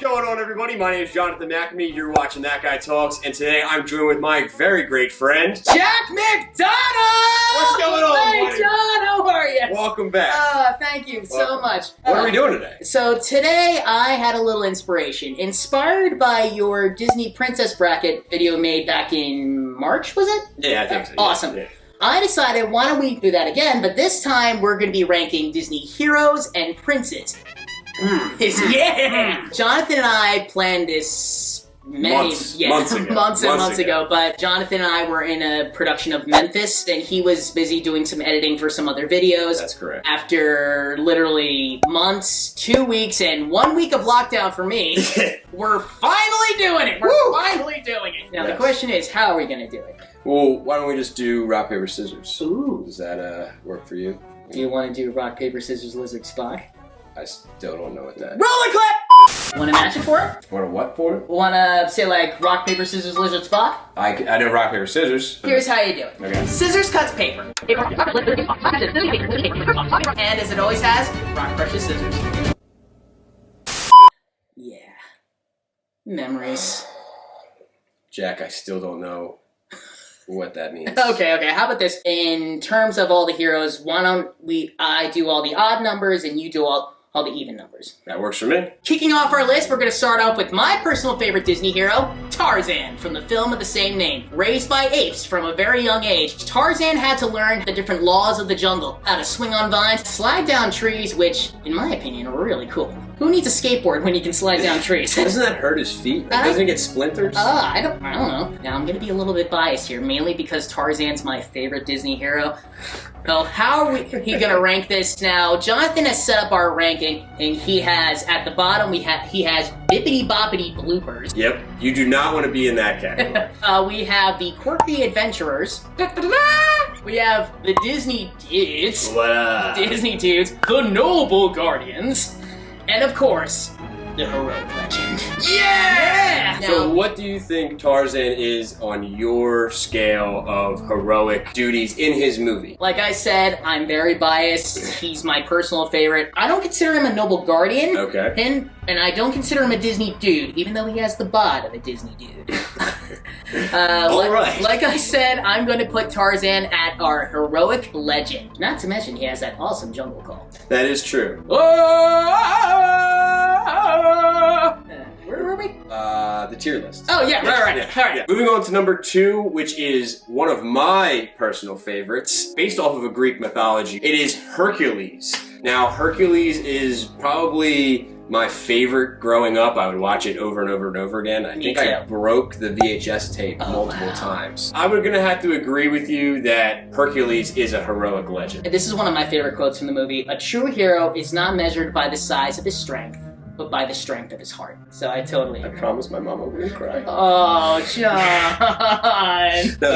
going on, everybody? My name is Johnathan McNamee. You're watching That Guy Talks, and today I'm joined with my very great friend, Jack McDonanell! What's going on, Hey, buddy? John, how are you? Welcome back. Thank you so much. What are we doing today? So today I had a little inspiration, inspired by your Disney Princess Bracket video made back in March, was it? Yeah, I think so. Awesome. Yeah. I decided, why don't we do that again, but this time we're going to be ranking Disney heroes and princes. Yeah! Johnathan and I planned this months ago, but Johnathan and I were in a production of Memphis, and he was busy doing some editing for some other videos. That's correct. After literally months, 2 weeks, and 1 week of lockdown for me, we're finally doing it! We're finally doing it! Now the question is, how are we going to do it? Well, why don't we just do rock, paper, scissors? Ooh. Does that work for you? Do you want to do rock, paper, scissors, lizard, Spock? I still don't know what that is. Roll a clip! Want to match it for it? Want a what for it? Want to say like rock, paper, scissors, lizard, Spock? I know rock, paper, scissors. Here's how you do it. Okay. Scissors cuts paper. And as it always has, rock brushes scissors. Yeah. Memories. Jack, I still don't know what that means. Okay, how about this? In terms of all the heroes, why don't I do all the odd numbers and you do all the even numbers. That works for me. Kicking off our list, we're going to start off with my personal favorite Disney hero, Tarzan, from the film of the same name. Raised by apes from a very young age, Tarzan had to learn the different laws of the jungle, how to swing on vines, slide down trees, which, in my opinion, are really cool. Who needs a skateboard when you can slide down trees? Doesn't that hurt his feet? Doesn't he get splinters? I don't know. Now, I'm going to be a little bit biased here, mainly because Tarzan's my favorite Disney hero. Well, how are he going to rank this now? Johnathan has set up our ranking, and he has, at the bottom, he has bippity boppity bloopers. Yep, you do not want to be in that category. We have the quirky adventurers. We have the Disney dudes. Wow. Disney dudes. The noble guardians. And of course, the heroic legend. Yeah! So what do you think Tarzan is on your scale of heroic duties in his movie? Like I said, I'm very biased. He's my personal favorite. I don't consider him a noble guardian. Okay. And I don't consider him a Disney dude, even though he has the bod of a Disney dude. Alright. Like I said, I'm going to put Tarzan at our heroic legend. Not to mention, he has that awesome jungle call. That is true. Where were we? The tier list. Oh, yeah, Yes, right. yeah, All right. yeah. Moving on to number 2, which is one of my personal favorites, based off of a Greek mythology. It is Hercules. Now, Hercules is probably my favorite growing up. I would watch it over and over and over again. I think I broke the VHS tape multiple times. I'm going to have to agree with you that Hercules is a heroic legend. This is one of my favorite quotes from the movie. A true hero is not measured by the size of his strength, but by the strength of his heart. So I totally agree. I promise my mama wouldn't cry. Oh, John! No,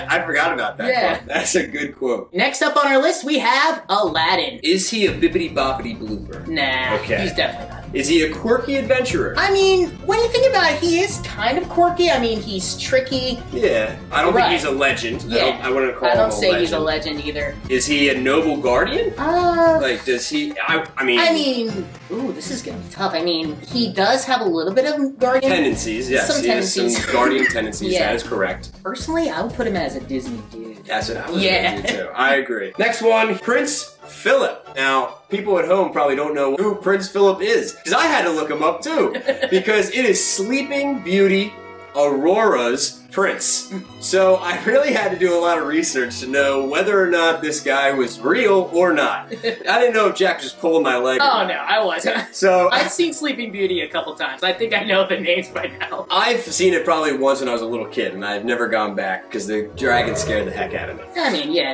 I forgot about that quote. That's a good quote. Next up on our list, we have Aladdin. Is he a bippity-boppity blooper? Nah, Okay. He's definitely not. Is he a quirky adventurer? I mean, when you think about it, he is kind of quirky. I mean, he's tricky. Yeah. I don't think he's a legend. Yeah. I wouldn't call him a legend. I don't say he's a legend either. Is he a noble guardian? Like, does he... I mean... Ooh, this is gonna be tough. I mean, he does have a little bit of guardian... tendencies, yes. Some he tendencies. has some guardian tendencies. Yeah. That is correct. Personally, I would put him as a Disney dude. That's what I was Yeah. going to do, too. I agree. Next one, Prince Philip. Now, people at home probably don't know who Prince Philip is, because I had to look him up, too. Because it is Sleeping Beauty Aurora's prince. So I really had to do a lot of research to know whether or not this guy was real or not. I didn't know if Jack was just pulling my leg. Oh, no, I wasn't. So I've seen Sleeping Beauty a couple times. I think I know the names by now. I've seen it probably once when I was a little kid, and I've never gone back because the dragon scared the heck out of me. I mean, yeah,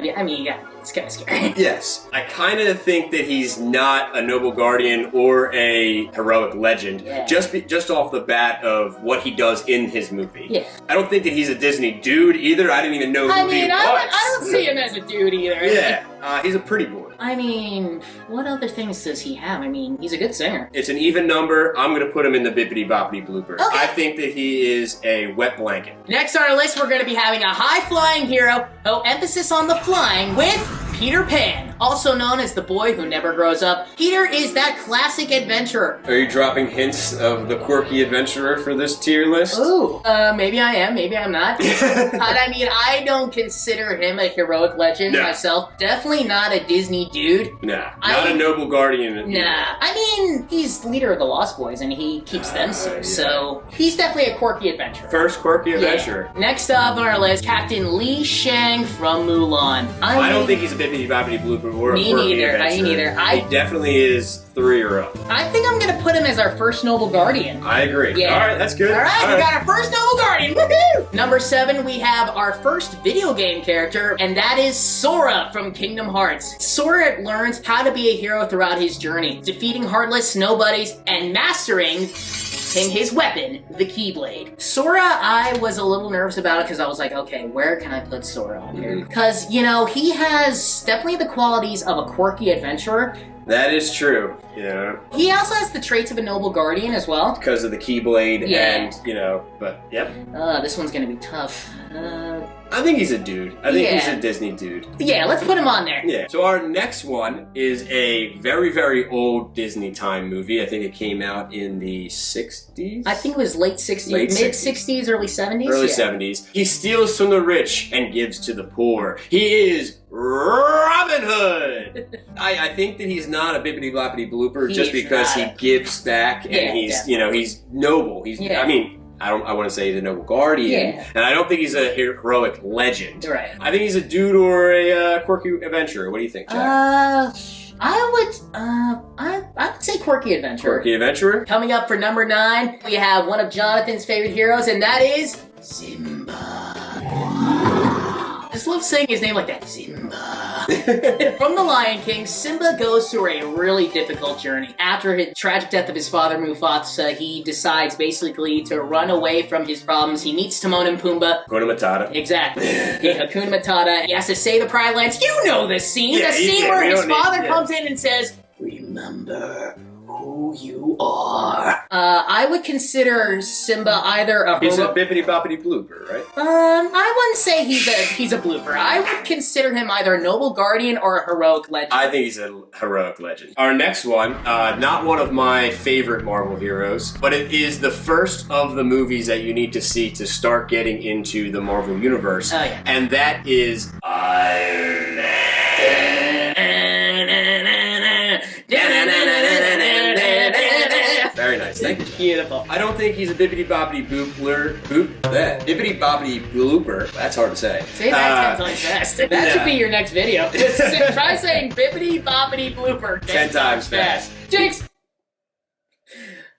it's kind of scary. Yes. I kind of think that he's not a noble guardian or a heroic legend, just off the bat of what he does in his movie. Yeah. I don't think that he's a Disney dude either. I didn't even know who he was. I don't see him as a dude either. Yeah. He's a pretty boy. I mean, what other things does he have? I mean, he's a good singer. It's an even number. I'm going to put him in the bippity-boppity blooper. Okay. I think that he is a wet blanket. Next on our list, we're going to be having a high-flying hero. Oh, emphasis on the flying with Peter Pan, also known as the boy who never grows up. Peter is that classic adventurer. Are you dropping hints of the quirky adventurer for this tier list? Ooh, maybe I am, maybe I'm not. But I mean, I don't consider him a heroic legend myself. Definitely not a Disney dude. Nah, not a noble guardian. Nah, I mean, he's leader of the Lost Boys and he keeps them safe, so he's definitely a quirky adventurer. First quirky adventurer. Next up on our list, Captain Li Shang from Mulan. I don't think he's a bippity boppity blooper or a quirky adventurer. Me neither. He definitely is 3 or up. I think I'm gonna put him as our first noble guardian. I agree. Yeah. All right, that's good. All right, we got our first noble guardian. Woohoo! Number 7, we have our first video game character, and that is Sora from Kingdom Hearts. Sora learns how to be a hero throughout his journey, defeating heartless nobodies and mastering his weapon, the Keyblade. Sora, I was a little nervous about it because I was like, okay, where can I put Sora on here? Because, you know, he has definitely the qualities of a quirky adventurer. That is true, yeah. He also has the traits of a noble guardian as well. Because of the Keyblade and, you know, but, yep. This one's gonna be tough. I think he's a dude. I think he's a Disney dude. Yeah, let's put him on there. Yeah. So our next one is a very, very old Disney time movie. I think it came out in the 60s? I think it was late 60s, mid-60s, early 70s? Early 70s. He steals from the rich and gives to the poor. He is Robin Hood! I think that he's not a bippity-bloppity blooper just because he gives back and he's, you know, he's noble. He's, I mean, I want to say he's a noble guardian, and I don't think he's a heroic legend. Right. I think he's a dude or a quirky adventurer. What do you think, Jack? I would say quirky adventurer. Quirky adventurer? Coming up for number 9, we have one of Jonathan's favorite heroes, and that is Simba. I just love saying his name like that, Simba. From The Lion King, Simba goes through a really difficult journey. After his tragic death of his father, Mufasa, he decides basically to run away from his problems. He meets Timon and Pumbaa. Hakuna Matata. Exactly. Hakuna Matata. He has to save the Pride Lands. You know this scene. The scene where his father comes in and says, "Remember who you are." I would consider Simba either a He's a bippity-boppity blooper, right? I wouldn't say he's a blooper. I would consider him either a noble guardian or a heroic legend. I think he's a heroic legend. Our next one, not one of my favorite Marvel heroes, but it is the first of the movies that you need to see to start getting into the Marvel Universe. Oh, yeah. And that is Iron Man. Very nice, thank you. Beautiful. I don't think he's a bippity-boppity bippity-boppity blooper. That's hard to say. Say that 10 times fast. That should be your next video. Try saying bippity-boppity blooper 10 times fast. Jinx!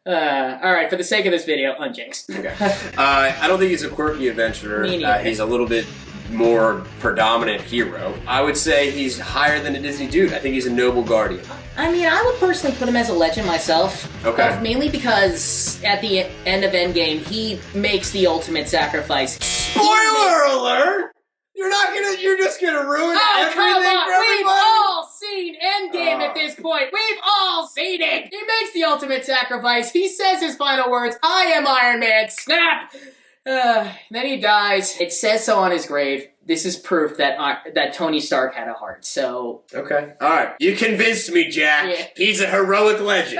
Alright, for the sake of this video, unjinx. Okay. I don't think he's a quirky adventurer. He's a little bit more predominant hero. I would say he's higher than a Disney dude. I think he's a noble guardian. I mean, I would personally put him as a legend myself. Okay. Mainly because at the end of Endgame, he makes the ultimate sacrifice. Spoiler alert! You're just gonna ruin everything for everybody? We've all seen Endgame at this point. We've all seen it. He makes the ultimate sacrifice. He says his final words, "I am Iron Man." Snap! Then he dies. It says so on his grave. This is proof that Tony Stark had a heart, so... Okay. Alright. You convinced me, Jack. Yeah. He's a heroic legend.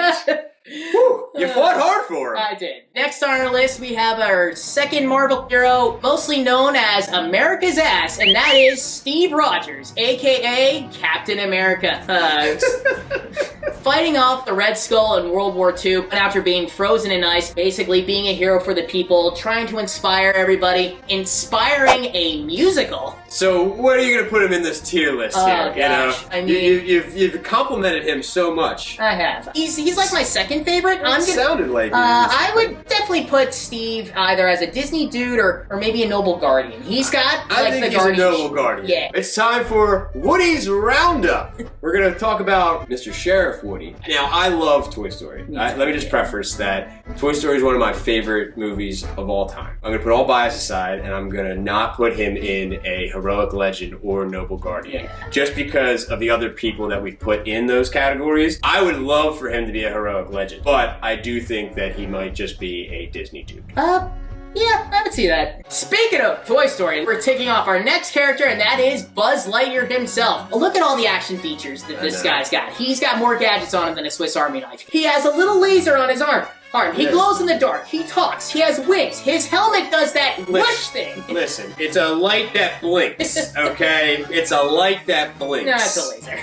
Whew, you fought hard for him. I did. Next on our list, we have our second Marvel hero, mostly known as America's Ass, and that is Steve Rogers, a.k.a. Captain America. Fighting off the Red Skull in World War II, and after being frozen in ice, basically being a hero for the people, trying to inspire everybody, inspiring a musical. So, where are you going to put him in this tier list here? Gosh. You know, I mean, you've complimented him so much. I have. He's like my second favorite. Sounded like I would definitely put Steve either as a Disney dude or maybe a noble guardian. He's got I think he's a noble guardian. Yeah. It's time for Woody's Roundup. We're going to talk about Mr. Sheriff Woody. Now, I love Toy Story. Let me just preface that Toy Story is one of my favorite movies of all time. I'm going to put all bias aside, and I'm going to not put him in a heroic legend or noble guardian. Yeah. Just because of the other people that we've put in those categories. I would love for him to be a heroic legend, but I do think that he might just be a Disney dude. Yeah, I would see that. Speaking of Toy Story, we're taking off our next character, and that is Buzz Lightyear himself. Look at all the action features that this guy's got. He's got more gadgets on him than a Swiss Army knife. He has a little laser on his arm. He glows in the dark. He talks. He has wings. His helmet does that whoosh thing. Listen, it's a light that blinks, okay? It's a light that blinks. No, it's a laser.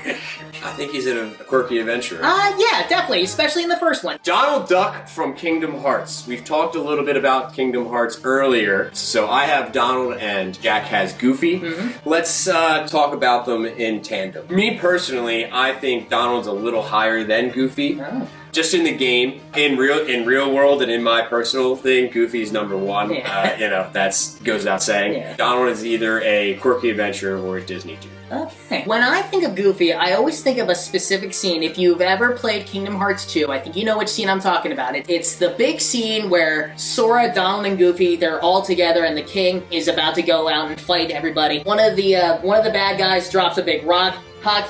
I think he's a quirky adventurer. Yeah, definitely, especially in the first one. Donald Duck from Kingdom Hearts. We've talked a little bit about Kingdom Hearts earlier, so I have Donald and Jack has Goofy. Let's talk about them in tandem. Me personally, I think Donald's a little higher than Goofy. Oh. Just in the game, in real world, and in my personal thing, Goofy's number one. Yeah. That's goes without saying. Yeah. Donald is either a quirky adventurer or a Disney dude. Okay. When I think of Goofy, I always think of a specific scene. If you've ever played Kingdom Hearts 2, I think you know which scene I'm talking about. It's the big scene where Sora, Donald, and Goofy, they're all together, and the king is about to go out and fight everybody. One of the bad guys drops a big rock.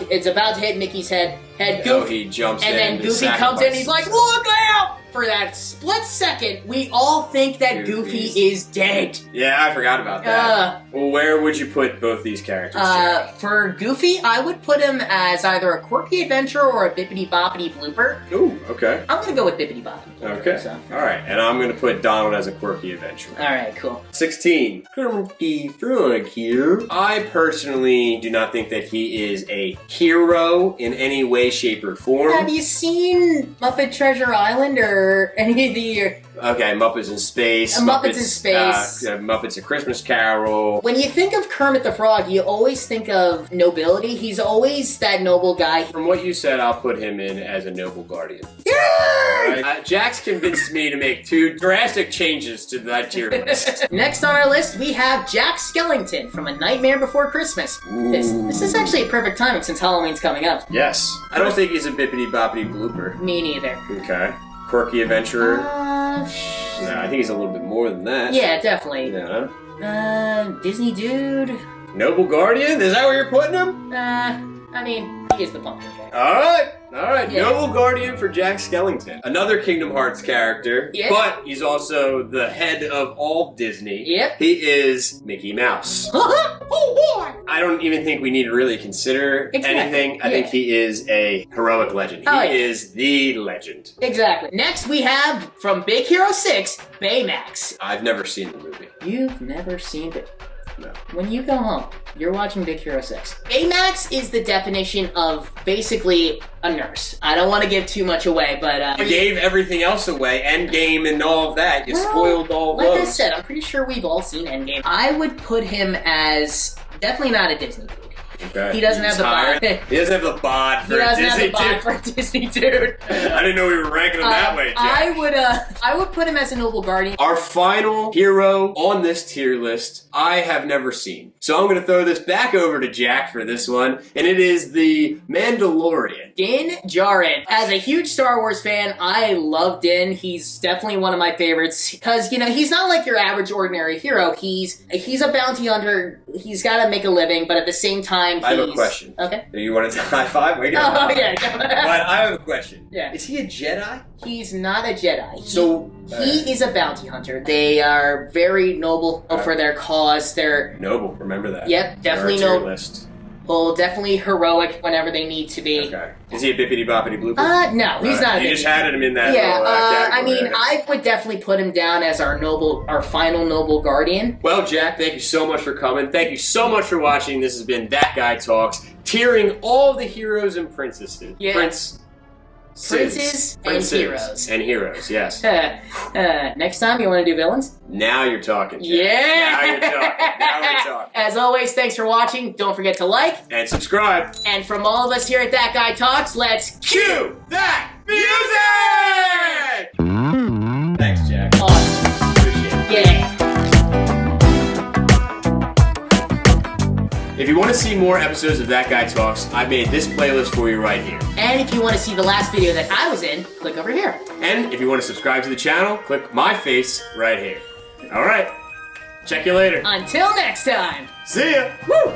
It's about to hit Mickey's head. Goofy jumps in. And then Goofy comes in and he's like, look out! For that split second, we all think that Goofy is dead. Yeah, I forgot about that. Well, where would you put both these characters, Jack? For Goofy, I would put him as either a quirky adventurer or a bippity-boppity blooper. Ooh, okay. I'm gonna go with bippity-boppity. Okay. So. Alright, and I'm gonna put Donald as a quirky adventurer. Alright, cool. 16. Quirky frog here. I personally do not think that he is a hero in any way, shape, or form. Have you seen Muppet Treasure Island or any of the... Okay, Muppets in Space. Muppets in Space. Muppets A Christmas Carol. When you think of Kermit the Frog, you always think of nobility. He's always that noble guy. From what you said, I'll put him in as a noble guardian. Yeah! Jack's convinced me to make 2 drastic changes to that tier list. Next on our list, we have Jack Skellington from A Nightmare Before Christmas. This is actually a perfect timing since Halloween's coming up. Yes. I don't think he's a bippity-boppity blooper. Me neither. Okay. Quirky adventurer? No, I think he's a little bit more than that. Yeah, definitely. Yeah. Disney dude? Noble guardian? Is that where you're putting him? I mean, he is the pumpkin guy. Alright. Yeah. Noble guardian for Jack Skellington. Another Kingdom Hearts character, but he's also the head of all Disney. Yep. He is Mickey Mouse. Oh boy! I don't even think we need to really consider anything. I think he is a heroic legend. He is the legend. Exactly. Next we have, from Big Hero 6, Baymax. I've never seen the movie. You've never seen it? No. When you go home, you're watching Big Hero 6. Baymax is the definition of basically a nurse. I don't want to give too much away, but... you gave everything else away, Endgame and all of that. You spoiled all those. Like I said, I'm pretty sure we've all seen Endgame. I would put him as definitely not a Disney dude. Okay. He doesn't have the bod. He doesn't have the bod for a Disney dude. He doesn't have the bod for a Disney dude. I didn't know we were ranking him that way, Jack. I would put him as a noble guardian. Our final hero on this tier list, I have never seen. So I'm going to throw this back over to Jack for this one, and it is the Mandalorian. Din Djarin. As a huge Star Wars fan, I love Din. He's definitely one of my favorites because, he's not like your average ordinary hero. He's a bounty hunter. He's got to make a living, but at the same time, I have a question. Okay. Do you want to high five? Oh, yeah. But I have a question. Yeah. Is he a Jedi? He's not a Jedi. He is a bounty hunter. They are very noble for their cause. They're noble. Remember that. Yep, definitely noble. List. Well, definitely heroic whenever they need to be. Okay. Is he a bippity-boppity blooper? No, he's not a bippity. You just had him in that category. I would definitely put him down as our final noble guardian. Well, Jack, thank you so much for coming. Thank you so much for watching. This has been That Guy Talks, tiering all the heroes and princesses. Yeah. Princes and heroes. And heroes, yes. Next time, you want to do villains? Now you're talking, Jack. Yeah! Now you're talking. Now we're talking. As always, thanks for watching. Don't forget to like. And subscribe. And from all of us here at That Guy Talks, let's cue that music! Thanks, Jack. Awesome. Appreciate it. Yeah. If you want to see more episodes of That Guy Talks, I made this playlist for you right here. And if you want to see the last video that I was in, click over here. And if you want to subscribe to the channel, click my face right here. All right. Check you later. Until next time. See ya. Woo!